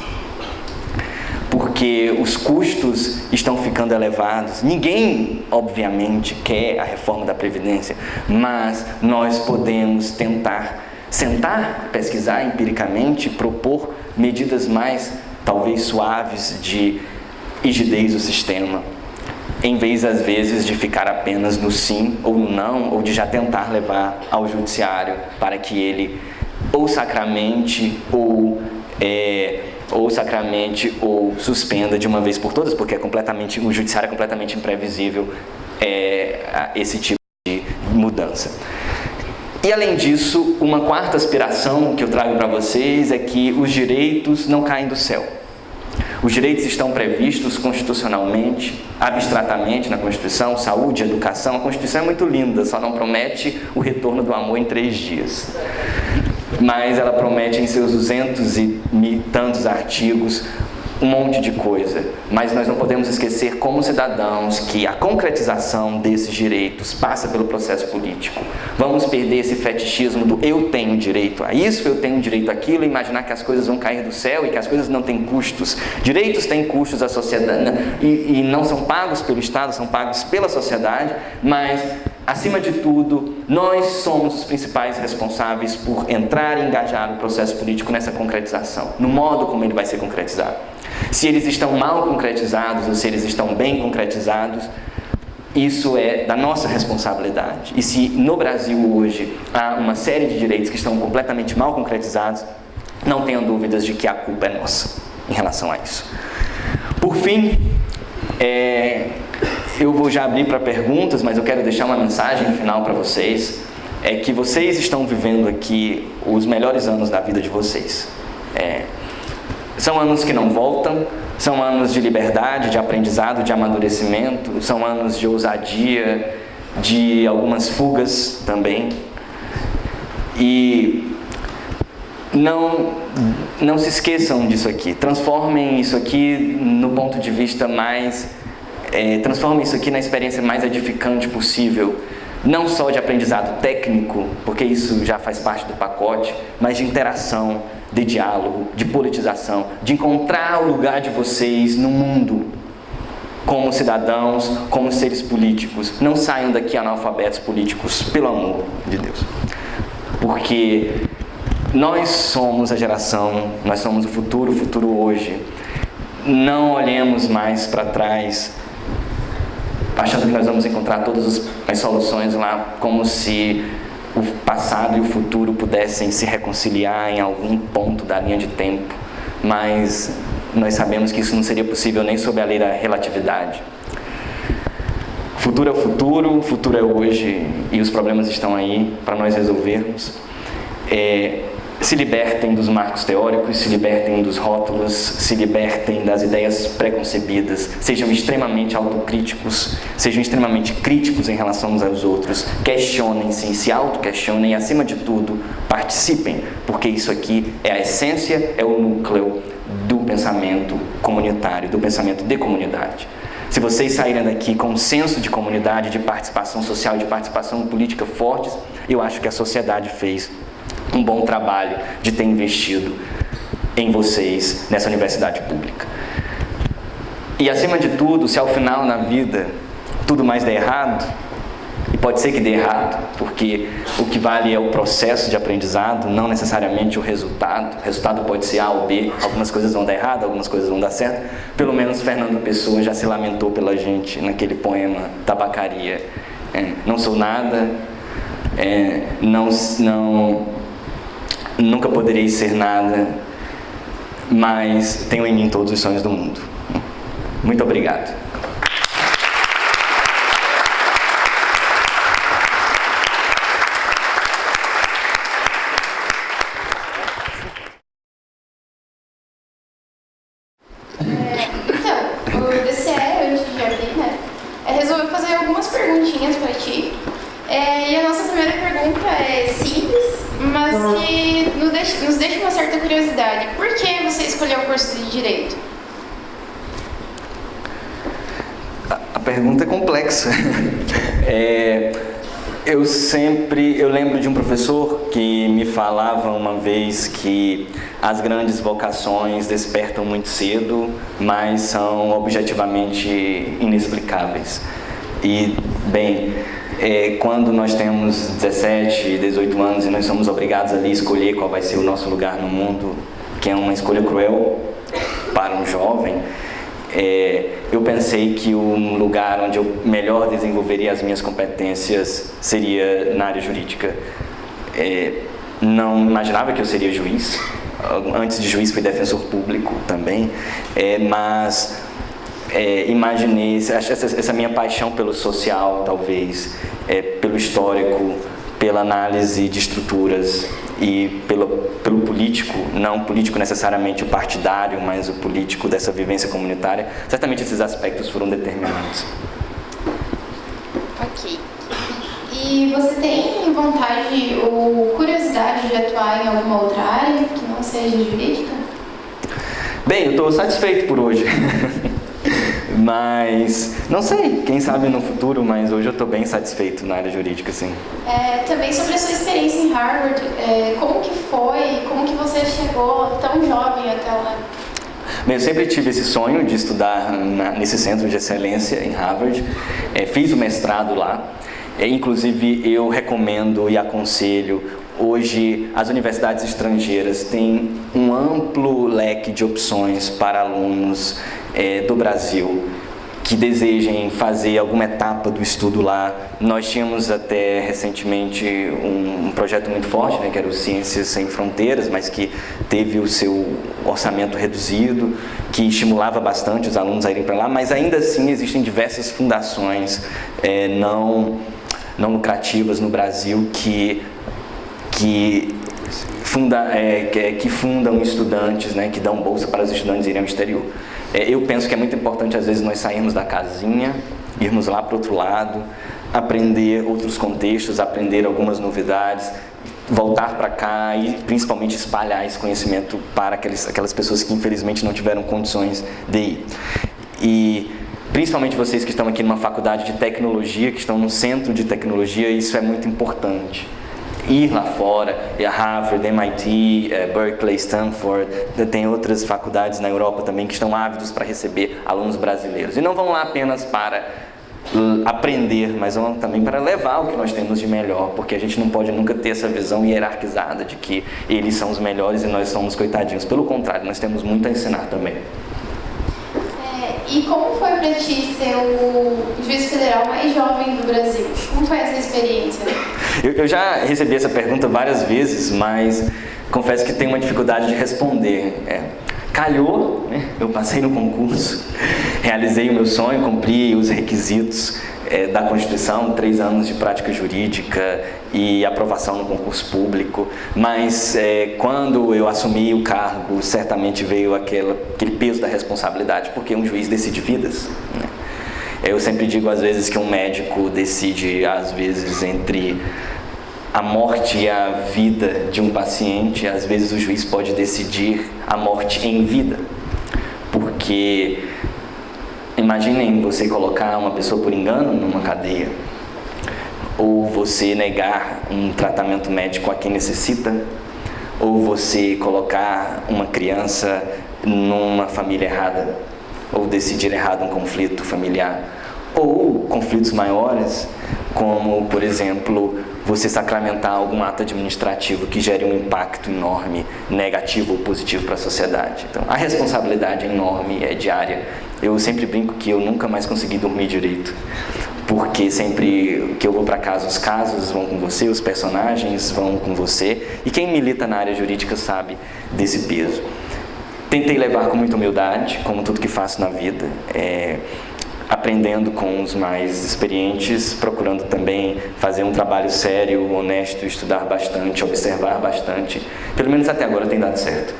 porque os custos estão ficando elevados. Ninguém, obviamente, quer a reforma da Previdência, mas nós podemos tentar sentar, pesquisar empiricamente, propor medidas mais, talvez, suaves de rigidez do sistema, em vez, às vezes, de ficar apenas no sim ou no não, ou de já tentar levar ao judiciário para que ele ou sacramente ou suspenda de uma vez por todas, porque o judiciário é completamente imprevisível esse tipo de mudança. E, além disso, uma quarta aspiração que eu trago para vocês é que os direitos não caem do céu. Os direitos estão previstos constitucionalmente, abstratamente na Constituição, saúde, educação. A Constituição é muito linda, só não promete o retorno do amor em 3 dias. Mas ela promete em seus 200 e tantos artigos um monte de coisa, mas nós não podemos esquecer como cidadãos que a concretização desses direitos passa pelo processo político. Vamos perder esse fetichismo do eu tenho direito a isso, eu tenho direito àquilo, e imaginar que as coisas vão cair do céu e que as coisas não têm custos. Direitos têm custos à sociedade e não são pagos pelo Estado, são pagos pela sociedade, mas acima de tudo, nós somos os principais responsáveis por entrar e engajar o processo político nessa concretização, no modo como ele vai ser concretizado. Se eles estão mal concretizados ou se eles estão bem concretizados, isso é da nossa responsabilidade. E se no Brasil hoje há uma série de direitos que estão completamente mal concretizados, não tenham dúvidas de que a culpa é nossa em relação a isso. Por fim, eu vou já abrir para perguntas, mas eu quero deixar uma mensagem final para vocês. É que vocês estão vivendo aqui os melhores anos da vida de vocês. São anos que não voltam, são anos de liberdade, de aprendizado, de amadurecimento, são anos de ousadia, de algumas fugas também. E não se esqueçam disso aqui, transformem isso aqui no ponto de vista mais... transformem isso aqui na experiência mais edificante possível, não só de aprendizado técnico, porque isso já faz parte do pacote, mas de interação, de diálogo, de politização, de encontrar o lugar de vocês no mundo, como cidadãos, como seres políticos. Não saiam daqui analfabetos políticos, pelo amor de Deus. Porque nós somos a geração, nós somos o futuro hoje. Não olhemos mais para trás, achando que nós vamos encontrar todas as soluções lá, como se o passado e o futuro pudessem se reconciliar em algum ponto da linha de tempo, mas nós sabemos que isso não seria possível nem sob a lei da relatividade. Futuro é o futuro é hoje, e os problemas estão aí para nós resolvermos. Se libertem dos marcos teóricos, se libertem dos rótulos, se libertem das ideias preconcebidas, sejam extremamente autocríticos, sejam extremamente críticos em relação uns aos outros, questionem-se, se autoquestionem e, acima de tudo, participem, porque isso aqui é a essência, é o núcleo do pensamento comunitário, do pensamento de comunidade. Se vocês saírem daqui com um senso de comunidade, de participação social e de participação política fortes, eu acho que a sociedade fez um bom trabalho de ter investido em vocês nessa universidade pública. E, acima de tudo, se ao final na vida tudo mais der errado, e pode ser que dê errado, porque o que vale é o processo de aprendizado, não necessariamente o resultado. O resultado pode ser A ou B, algumas coisas vão dar errado, algumas coisas vão dar certo. Pelo menos Fernando Pessoa já se lamentou pela gente naquele poema Tabacaria. Não sou nada, nunca poderei ser nada, mas tenho em mim todos os sonhos do mundo. Muito obrigado. Então, o DCE, antes de abrir, né, resolveu fazer algumas perguntinhas para ti. E a nossa primeira pergunta é simples, mas que nos deixa uma certa curiosidade. Por que você escolheu o curso de Direito? A pergunta é complexa. Eu lembro de um professor que me falava uma vez que as grandes vocações despertam muito cedo, mas são objetivamente inexplicáveis. E, bem, quando nós temos 17, 18 anos e nós somos obrigados ali a escolher qual vai ser o nosso lugar no mundo, que é uma escolha cruel para um jovem, eu pensei que um lugar onde eu melhor desenvolveria as minhas competências seria na área jurídica. Não imaginava que eu seria juiz. Antes de juiz fui defensor público também, mas imaginei essa minha paixão pelo social, talvez, pelo histórico, pela análise de estruturas e pelo político, não o político necessariamente o partidário, mas o político dessa vivência comunitária. Certamente esses aspectos foram determinantes. Ok. E você tem vontade ou curiosidade de atuar em alguma outra área que não seja jurídica? Bem, eu estou satisfeito por hoje. Mas, não sei, quem sabe no futuro, mas hoje eu estou bem satisfeito na área jurídica, sim. Também sobre a sua experiência em Harvard, como que foi, como que você chegou tão jovem até lá? Bem, eu sempre tive esse sonho de estudar nesse centro de excelência em Harvard, fiz o mestrado lá, inclusive eu recomendo e aconselho. Hoje, as universidades estrangeiras têm um amplo leque de opções para alunos do Brasil que desejem fazer alguma etapa do estudo lá. Nós tínhamos até recentemente um projeto muito forte, que era o Ciências Sem Fronteiras, mas que teve o seu orçamento reduzido, que estimulava bastante os alunos a irem para lá, mas ainda assim existem diversas fundações não lucrativas no Brasil que fundam estudantes, que dão bolsa para os estudantes irem ao exterior. Eu penso que é muito importante, às vezes, nós sairmos da casinha, irmos lá para o outro lado, aprender outros contextos, aprender algumas novidades, voltar para cá e, principalmente, espalhar esse conhecimento para aquelas pessoas que, infelizmente, não tiveram condições de ir. E, principalmente vocês que estão aqui numa faculdade de tecnologia, que estão num centro de tecnologia, isso é muito importante. Ir lá fora, Harvard, MIT, Berkeley, Stanford, tem outras faculdades na Europa também que estão ávidos para receber alunos brasileiros. E não vão lá apenas para aprender, mas vão também para levar o que nós temos de melhor, porque a gente não pode nunca ter essa visão hierarquizada de que eles são os melhores e nós somos coitadinhos. Pelo contrário, nós temos muito a ensinar também. E como foi para ti ser o juiz federal mais jovem do Brasil? Como foi essa experiência? Eu já recebi essa pergunta várias vezes, mas confesso que tenho uma dificuldade de responder. Calhou, eu passei no concurso, realizei o meu sonho, cumpri os requisitos da Constituição, 3 anos de prática jurídica e aprovação no concurso público, mas quando eu assumi o cargo, certamente veio aquele peso da responsabilidade, porque um juiz decide vidas. Eu sempre digo às vezes que um médico decide às vezes entre a morte e a vida de um paciente, às vezes o juiz pode decidir a morte em vida, porque imaginem você colocar uma pessoa por engano numa cadeia, ou você negar um tratamento médico a quem necessita, ou você colocar uma criança numa família errada, ou decidir errado um conflito familiar, ou conflitos maiores, como, por exemplo, você sacramentar algum ato administrativo que gere um impacto enorme, negativo ou positivo para a sociedade. Então, a responsabilidade é enorme, é diária. Eu sempre brinco que eu nunca mais consegui dormir direito, porque sempre que eu vou para casa, os casos vão com você, os personagens vão com você, e quem milita na área jurídica sabe desse peso. Tentei levar com muita humildade, como tudo que faço na vida, aprendendo com os mais experientes, procurando também fazer um trabalho sério, honesto, estudar bastante, observar bastante. Pelo menos até agora tem dado certo.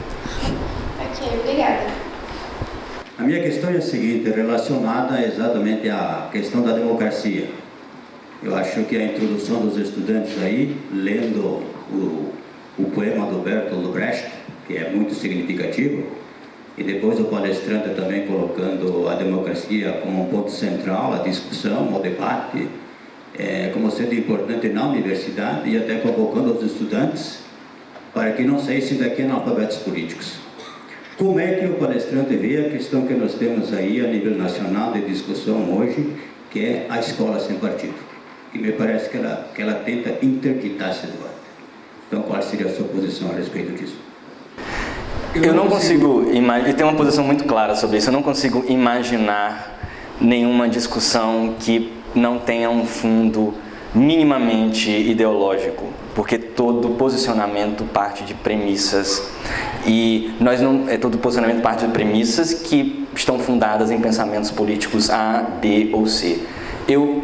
Ok, obrigada. A minha questão é a seguinte, relacionada exatamente à questão da democracia. Eu acho que a introdução dos estudantes aí, lendo o poema do Bertolt Brecht, que é muito significativo, e depois o palestrante também colocando a democracia como um ponto central, a discussão, o debate, como sendo importante na universidade e até convocando os estudantes para que não saíssem daqui analfabetos políticos. Como é que o palestrante vê a questão que nós temos aí a nível nacional de discussão hoje, que é a escola sem partido? E me parece que ela tenta interditar esse debate. Então, qual seria a sua posição a respeito disso? Eu não consigo imaginar, e tenho uma posição muito clara sobre isso, eu não consigo imaginar nenhuma discussão que não tenha um fundo minimamente ideológico, porque todo posicionamento parte de premissas, e todo posicionamento parte de premissas que estão fundadas em pensamentos políticos A, B ou C. Eu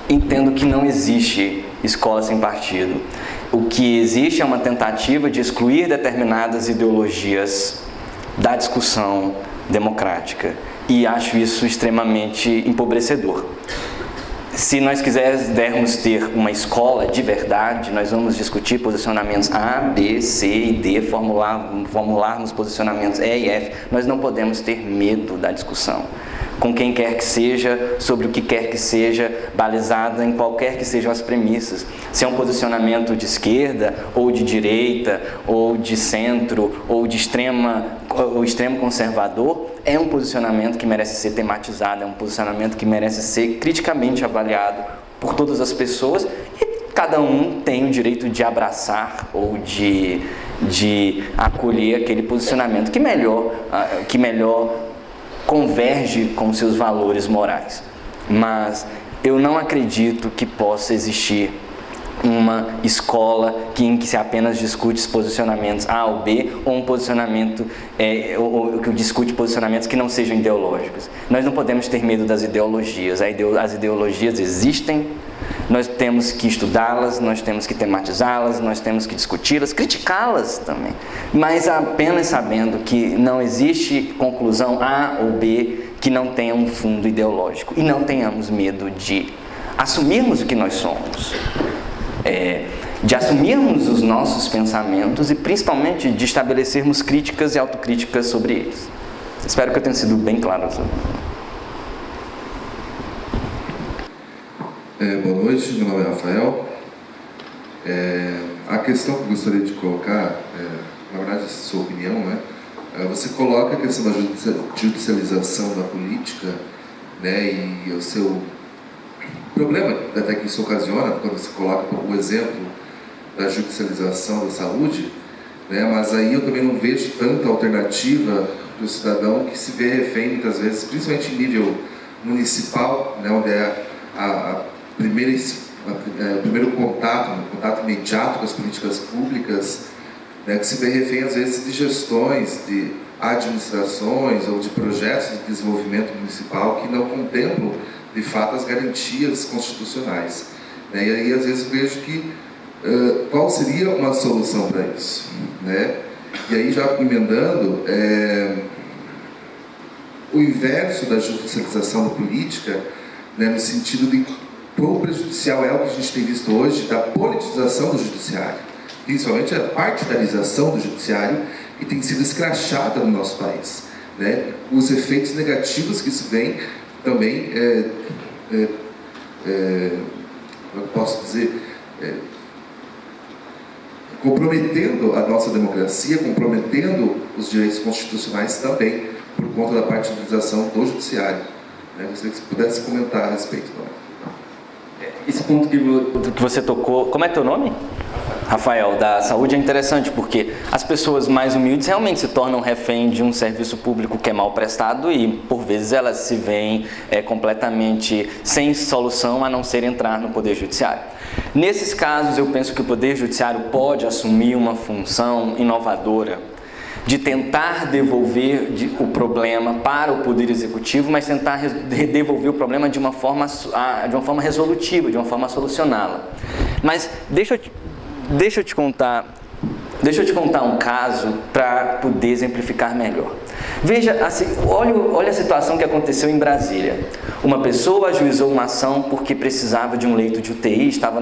entendo que não existe escola sem partido. O que existe é uma tentativa de excluir determinadas ideologias da discussão democrática, e acho isso extremamente empobrecedor. Se nós quisermos ter uma escola de verdade, nós vamos discutir posicionamentos A, B, C e D, formularmos posicionamentos E e F. Nós não podemos ter medo da discussão, com quem quer que seja, sobre o que quer que seja, balizada em qualquer que sejam as premissas. Se é um posicionamento de esquerda, ou de direita, ou de centro, ou de extremo conservador, é um posicionamento que merece ser tematizado, é um posicionamento que merece ser criticamente avaliado por todas as pessoas, e cada um tem o direito de abraçar ou de acolher aquele posicionamento que melhor converge com seus valores morais. Mas eu não acredito que possa existir uma escola em que se apenas discute posicionamentos A ou B, ou um posicionamento ou que discute posicionamentos que não sejam ideológicos. Nós não podemos ter medo das ideologias. As ideologias existem, nós temos que estudá-las, nós temos que tematizá-las, nós temos que discuti-las, criticá-las também, mas apenas sabendo que não existe conclusão A ou B que não tenha um fundo ideológico, e não tenhamos medo de assumirmos o que nós somos, de assumirmos os nossos pensamentos e principalmente de estabelecermos críticas e autocríticas sobre eles. Espero que eu tenha sido bem claro. Boa noite, meu nome é Rafael. A questão que eu gostaria de colocar, na verdade, essa é a sua opinião, né? Você coloca a questão da judicialização da política, né, e o seu problema até que isso ocasiona, quando você coloca o exemplo da judicialização da saúde, né, mas aí eu também não vejo tanta alternativa para o cidadão que se vê refém, muitas vezes, principalmente em nível municipal, né, onde é o primeiro contato imediato com as políticas públicas, né, que se vê refém às vezes de gestões, de administrações ou de projetos de desenvolvimento municipal que não contemplam de fato as garantias constitucionais, né? E aí às vezes eu vejo que qual seria uma solução para isso, né? E aí já emendando, o inverso da judicialização da política, né, no sentido de quão prejudicial é o que a gente tem visto hoje da politização do judiciário, principalmente a partidarização do judiciário, que tem sido escrachada no nosso país, né? Os efeitos negativos que isso vem também, eu posso dizer, comprometendo a nossa democracia, comprometendo os direitos constitucionais também, por conta da partidarização do judiciário, né? Gostaria que você pudesse comentar a respeito. Esse ponto que você tocou, como é teu nome? Rafael, da saúde, é interessante porque as pessoas mais humildes realmente se tornam refém de um serviço público que é mal prestado e, por vezes, elas se veem completamente sem solução a não ser entrar no Poder Judiciário. Nesses casos, eu penso que o Poder Judiciário pode assumir uma função inovadora de tentar devolver o problema para o Poder Executivo, mas tentar devolver o problema de uma forma resolutiva, de uma forma a solucioná-la. Mas deixa eu te contar um caso para poder exemplificar melhor. Veja, assim, olha a situação que aconteceu em Brasília. Uma pessoa ajuizou uma ação porque precisava de um leito de UTI, estava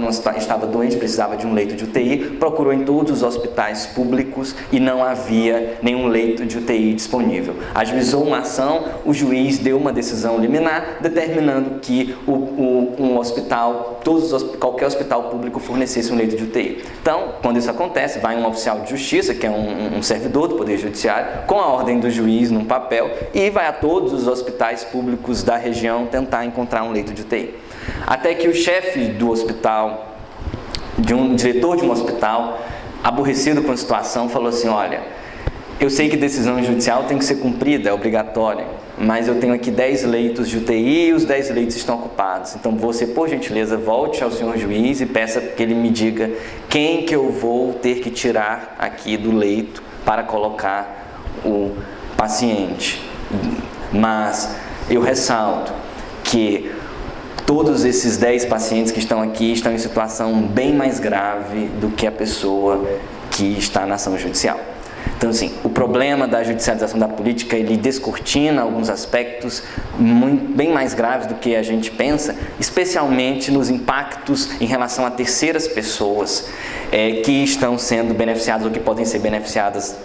doente, precisava de um leito de UTI, procurou em todos os hospitais públicos e não havia nenhum leito de UTI disponível. Ajuizou uma ação, o juiz deu uma decisão liminar, determinando que qualquer hospital público fornecesse um leito de UTI. Então, quando isso acontece, vai um oficial de justiça, que é um servidor do Poder Judiciário, com a ordem do juiz num papel, e vai a todos os hospitais públicos da região tentar encontrar um leito de UTI. Até que o chefe do hospital, diretor de um hospital, aborrecido com a situação, falou assim: olha, eu sei que decisão judicial tem que ser cumprida, é obrigatória, mas eu tenho aqui 10 leitos de UTI e os 10 leitos estão ocupados. Então você, por gentileza, volte ao senhor juiz e peça que ele me diga quem que eu vou ter que tirar aqui do leito para colocar o paciente. Mas eu ressalto que todos esses 10 pacientes que estão aqui estão em situação bem mais grave do que a pessoa que está na ação judicial. Então, assim, o problema da judicialização da política, ele descortina alguns aspectos bem mais graves do que a gente pensa, especialmente nos impactos em relação a terceiras pessoas que estão sendo beneficiadas ou que podem ser beneficiadas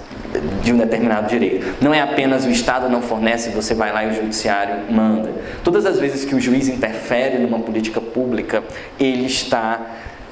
de um determinado direito. Não é apenas o Estado não fornece, você vai lá e o judiciário manda. Todas as vezes que o juiz interfere numa política pública, ele está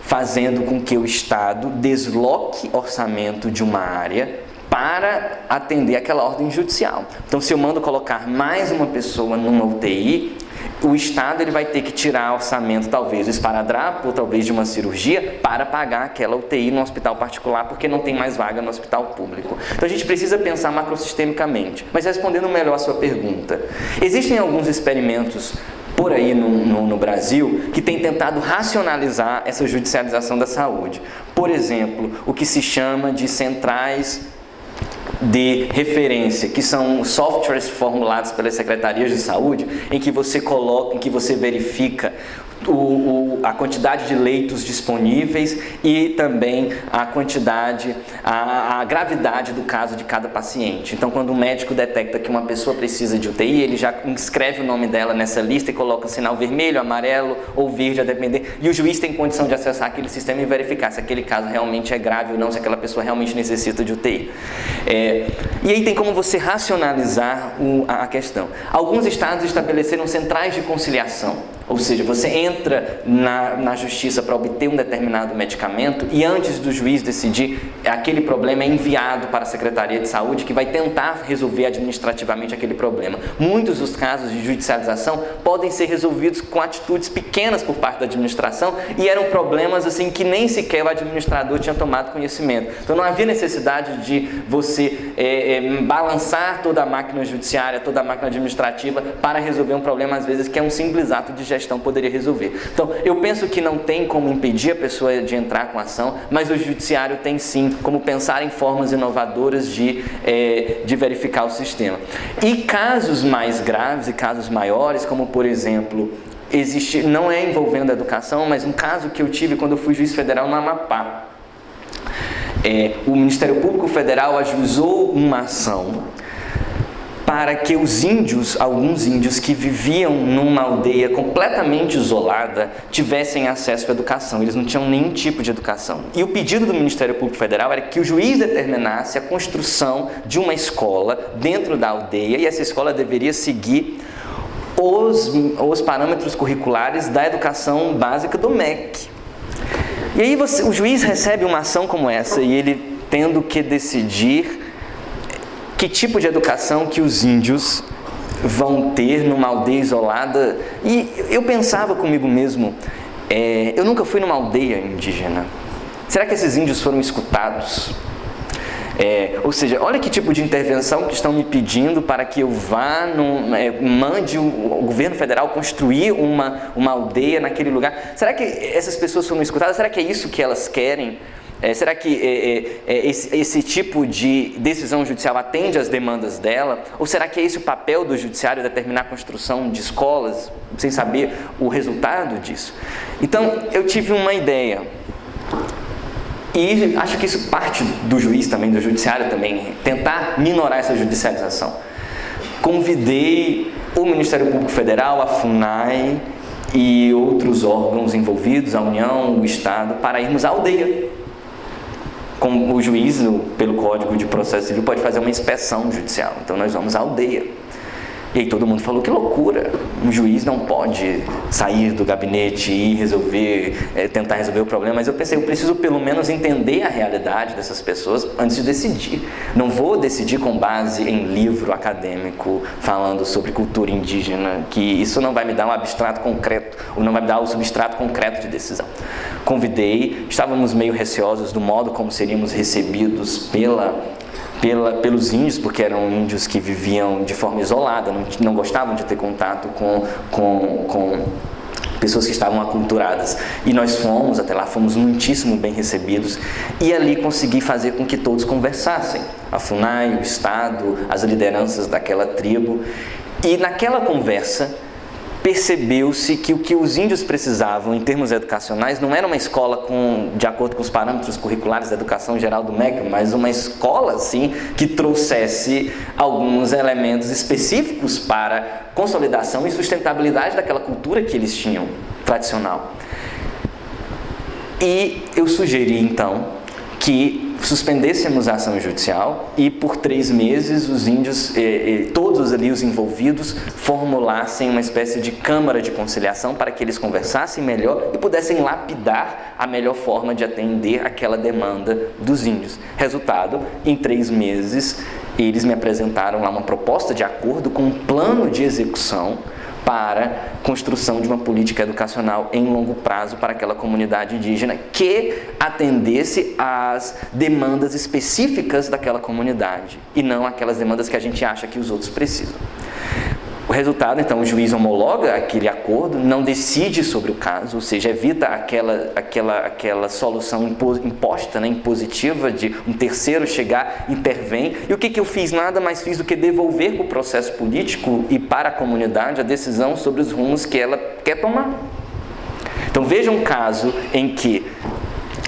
fazendo com que o Estado desloque orçamento de uma área para atender aquela ordem judicial. Então, se eu mando colocar mais uma pessoa numa UTI, o Estado ele vai ter que tirar orçamento, talvez do esparadrapo, ou talvez de uma cirurgia, para pagar aquela UTI no hospital particular, porque não tem mais vaga no hospital público. Então, a gente precisa pensar macrosistemicamente. Mas respondendo melhor a sua pergunta, existem alguns experimentos por aí no Brasil que têm tentado racionalizar essa judicialização da saúde. Por exemplo, o que se chama de centrais de referência, que são softwares formulados pelas secretarias de saúde, em que você coloca, em que você verifica a quantidade de leitos disponíveis e também a quantidade, a gravidade do caso de cada paciente. Então, quando o médico detecta que uma pessoa precisa de UTI, ele já inscreve o nome dela nessa lista e coloca sinal vermelho, amarelo ou verde, a depender, e o juiz tem condição de acessar aquele sistema e verificar se aquele caso realmente é grave ou não, se aquela pessoa realmente necessita de UTI. E aí tem como você racionalizar a questão. Alguns estados estabeleceram centrais de conciliação, ou seja, você entra na justiça para obter um determinado medicamento e antes do juiz decidir, aquele problema é enviado para a Secretaria de Saúde, que vai tentar resolver administrativamente aquele problema. Muitos dos casos de judicialização podem ser resolvidos com atitudes pequenas por parte da administração e eram problemas assim que nem sequer o administrador tinha tomado conhecimento. Então não havia necessidade de você balançar toda a máquina judiciária, toda a máquina administrativa para resolver um problema, às vezes, que é um simples ato de gestão poderia resolver. Então, eu penso que não tem como impedir a pessoa de entrar com ação, mas o judiciário tem sim como pensar em formas inovadoras de verificar o sistema. E casos mais graves e casos maiores, como por exemplo, não é envolvendo a educação, mas um caso que eu tive quando eu fui juiz federal no Amapá. O Ministério Público Federal ajuizou uma ação para que alguns índios que viviam numa aldeia completamente isolada, tivessem acesso à educação. Eles não tinham nenhum tipo de educação. E o pedido do Ministério Público Federal era que o juiz determinasse a construção de uma escola dentro da aldeia, e essa escola deveria seguir os parâmetros curriculares da educação básica do MEC. E aí o juiz recebe uma ação como essa, e ele tendo que decidir que tipo de educação que os índios vão ter numa aldeia isolada. E eu pensava comigo mesmo, eu nunca fui numa aldeia indígena. Será que esses índios foram escutados? Ou seja, olha que tipo de intervenção que estão me pedindo para que eu vá, mande o governo federal construir uma aldeia naquele lugar. Será que essas pessoas foram escutadas? Será que é isso que elas querem? Será que esse tipo de decisão judicial atende às demandas dela? Ou será que é esse o papel do judiciário, determinar a construção de escolas, sem saber o resultado disso? Então, eu tive uma ideia. E acho que isso parte do juiz também, do judiciário também, tentar minorar essa judicialização. Convidei o Ministério Público Federal, a FUNAI e outros órgãos envolvidos, a União, o Estado, para irmos à aldeia. Como o juiz, pelo Código de Processo Civil, pode fazer uma inspeção judicial. Então, nós vamos à aldeia. E aí todo mundo falou, que loucura, um juiz não pode sair do gabinete e tentar resolver o problema. Mas eu pensei, eu preciso pelo menos entender a realidade dessas pessoas antes de decidir. Não vou decidir com base em livro acadêmico falando sobre cultura indígena, que isso não vai me dar um abstrato concreto, ou não vai me dar o substrato concreto de decisão. Convidei, estávamos meio receosos do modo como seríamos recebidos pelos índios, porque eram índios que viviam de forma isolada, não gostavam de ter contato com pessoas que estavam aculturadas. E nós fomos até lá, fomos muitíssimo bem recebidos, e ali consegui fazer com que todos conversassem, a FUNAI, o Estado, as lideranças daquela tribo. E naquela conversa, percebeu-se que o que os índios precisavam em termos educacionais não era uma escola de acordo com os parâmetros curriculares da educação geral do MEC, mas uma escola assim, que trouxesse alguns elementos específicos para consolidação e sustentabilidade daquela cultura que eles tinham, tradicional. E eu sugeri então que suspendêssemos a ação judicial e por 3 meses os índios, todos ali os envolvidos, formulassem uma espécie de câmara de conciliação para que eles conversassem melhor e pudessem lapidar a melhor forma de atender aquela demanda dos índios. Resultado, em 3 meses eles me apresentaram lá uma proposta de acordo com um plano de execução para construção de uma política educacional em longo prazo para aquela comunidade indígena que atendesse às demandas específicas daquela comunidade e não aquelas demandas que a gente acha que os outros precisam. O resultado, então, o juiz homologa aquele acordo, não decide sobre o caso, ou seja, evita aquela solução imposta, né, impositiva, de um terceiro chegar, intervém. E o que eu fiz? Nada mais fiz do que devolver para o processo político e para a comunidade a decisão sobre os rumos que ela quer tomar. Então, veja um caso em que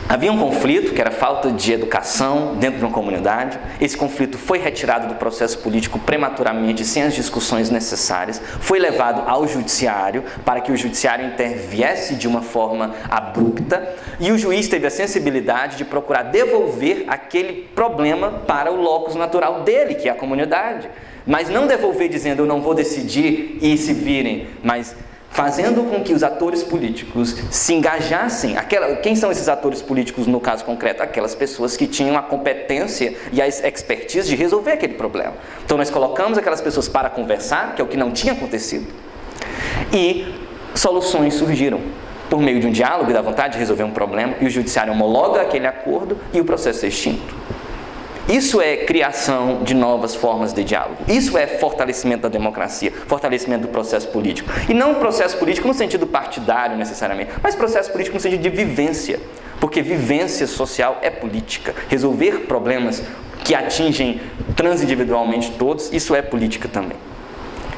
havia um conflito, que era falta de educação dentro de uma comunidade. Esse conflito foi retirado do processo político prematuramente, sem as discussões necessárias. Foi levado ao judiciário, para que o judiciário interviesse de uma forma abrupta. E o juiz teve a sensibilidade de procurar devolver aquele problema para o locus natural dele, que é a comunidade. Mas não devolver dizendo, eu não vou decidir e se virem, mas fazendo com que os atores políticos se engajassem. Quem são esses atores políticos no caso concreto? Aquelas pessoas que tinham a competência e a expertise de resolver aquele problema. Então nós colocamos aquelas pessoas para conversar, que é o que não tinha acontecido, e soluções surgiram por meio de um diálogo e da vontade de resolver um problema, e o judiciário homologa aquele acordo e o processo é extinto. Isso é criação de novas formas de diálogo. Isso é fortalecimento da democracia, fortalecimento do processo político. E não processo político no sentido partidário necessariamente, mas processo político no sentido de vivência. Porque vivência social é política. Resolver problemas que atingem transindividualmente todos, isso é política também.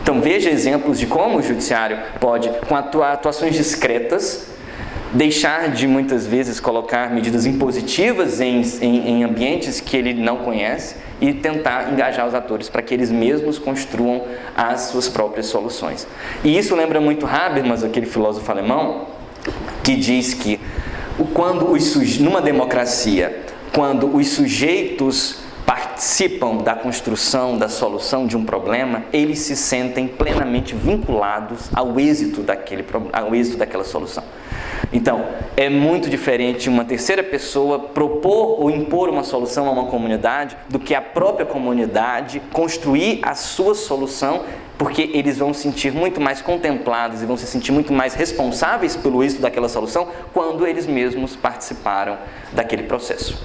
Então veja exemplos de como o judiciário pode, com atuações discretas, deixar de muitas vezes colocar medidas impositivas em ambientes que ele não conhece e tentar engajar os atores para que eles mesmos construam as suas próprias soluções. E isso lembra muito Habermas, aquele filósofo alemão, que diz que numa democracia, quando os sujeitos participam da construção, da solução de um problema, eles se sentem plenamente vinculados ao êxito daquela solução. Então, é muito diferente uma terceira pessoa propor ou impor uma solução a uma comunidade do que a própria comunidade construir a sua solução, porque eles vão se sentir muito mais contemplados e vão se sentir muito mais responsáveis pelo êxito daquela solução quando eles mesmos participaram daquele processo.